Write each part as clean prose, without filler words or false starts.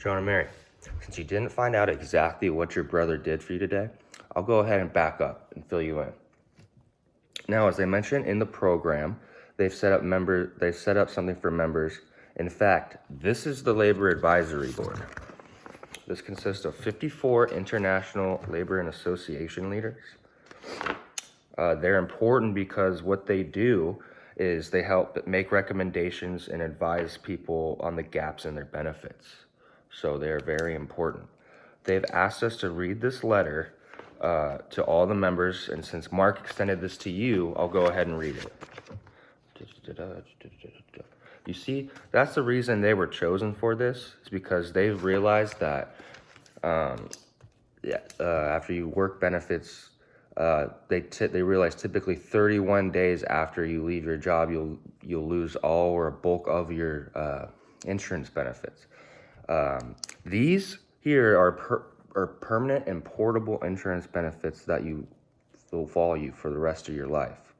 John and Mary, since you didn't find out exactly what your brother did for you today, I'll go ahead and back up and fill you in. Now, as I mentioned in the program, they've set up something for members. In fact, this is the Labor Advisory Board. This consists of 54 international labor and association leaders. They're important because what they do is they help make recommendations and advise people on the gaps in their benefits. So they're very important. They've asked us to read this letter to all the members, and since Mark extended this to you, I'll go ahead and read it. You see, that's the reason they were chosen for this, is because they've realized that after you work benefits, they realize typically 31 days after you leave your job, you'll lose all or a bulk of your insurance benefits. These here are permanent and portable insurance benefits that will follow you for the rest of your life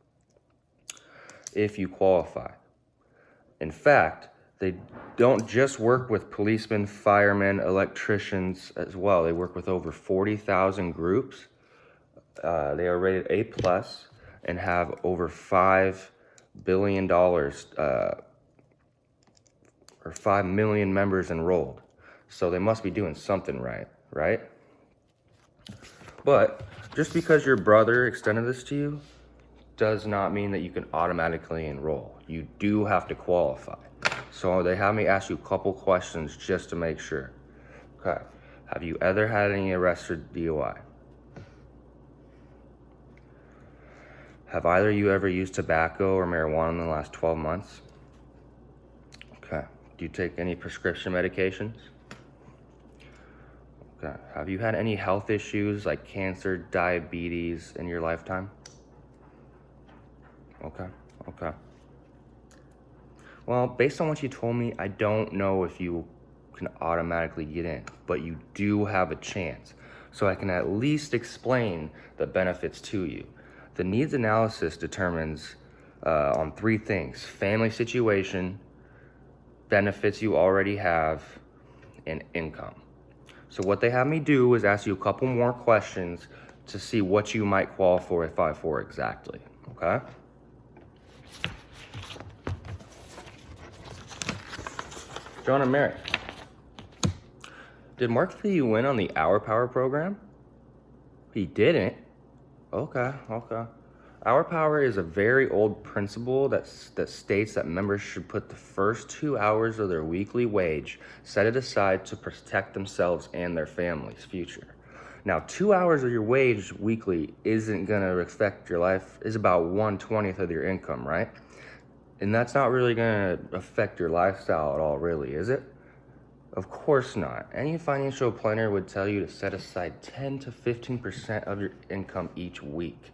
if you qualify. In fact, they don't just work with policemen, firemen, electricians as well. They work with over 40,000 groups. They are rated A+ and have over $5 billion or 5 million members enrolled. So they must be doing something right? But just because your brother extended this to you does not mean that you can automatically enroll. You do have to qualify. So they have me ask you a couple questions just to make sure. Okay. Have you ever had any arrests for DUI? Have either of you ever used tobacco or marijuana in the last 12 months? Okay. Do you take any prescription medications? Okay. Have you had any health issues like cancer, diabetes in your lifetime? Okay. Well, based on what you told me, I don't know if you can automatically get in, but you do have a chance. So I can at least explain the benefits to you. The needs analysis determines on 3 things: family situation, benefits you already have, and income. So what they have me do is ask you a couple more questions to see what you might qualify for exactly, okay? John and Mary, did Mark fill you in on the Hour Power program? He didn't? Okay. Hour Power is a very old principle that states that members should put the first 2 hours of their weekly wage, set it aside to protect themselves and their family's future. Now, 2 hours of your wage weekly isn't gonna affect your life, is about 1/20th of your income, right? And that's not really gonna affect your lifestyle at all, really, is it? Of course not. Any financial planner would tell you to set aside 10 to 15% of your income each week.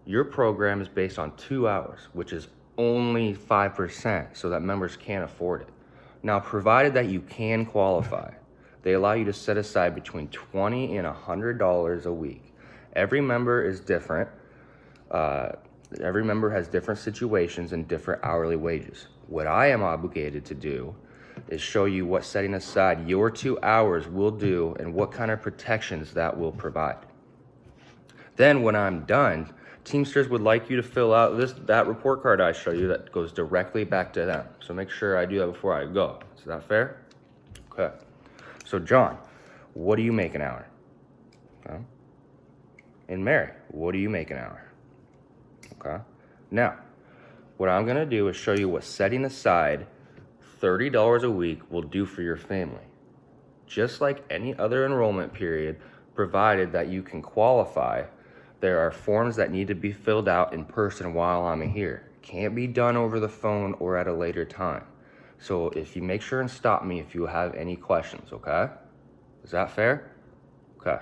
Your program is based on 2 hours, which is only 5%, so that members can't afford it. Now, provided that you can qualify, they allow you to set aside between $20 and $100 a week. Every member is different. Every member has different situations and different hourly wages. What I am obligated to do is show you what setting aside your 2 hours will do and what kind of protections that will provide. Then when I'm done, Teamsters would like you to fill out that report card I show you that goes directly back to them. So make sure I do that before I go. Is that fair? Okay. So John, what do you make an hour? Okay. And Mary, what do you make an hour? Okay. Now, what I'm gonna do is show you what setting aside $30 a week will do for your family. Just like any other enrollment period, provided that you can qualify, there are forms that need to be filled out in person while I'm here. Can't be done over the phone or at a later time. So if you make sure and stop me if you have any questions, okay? Is that fair? Okay.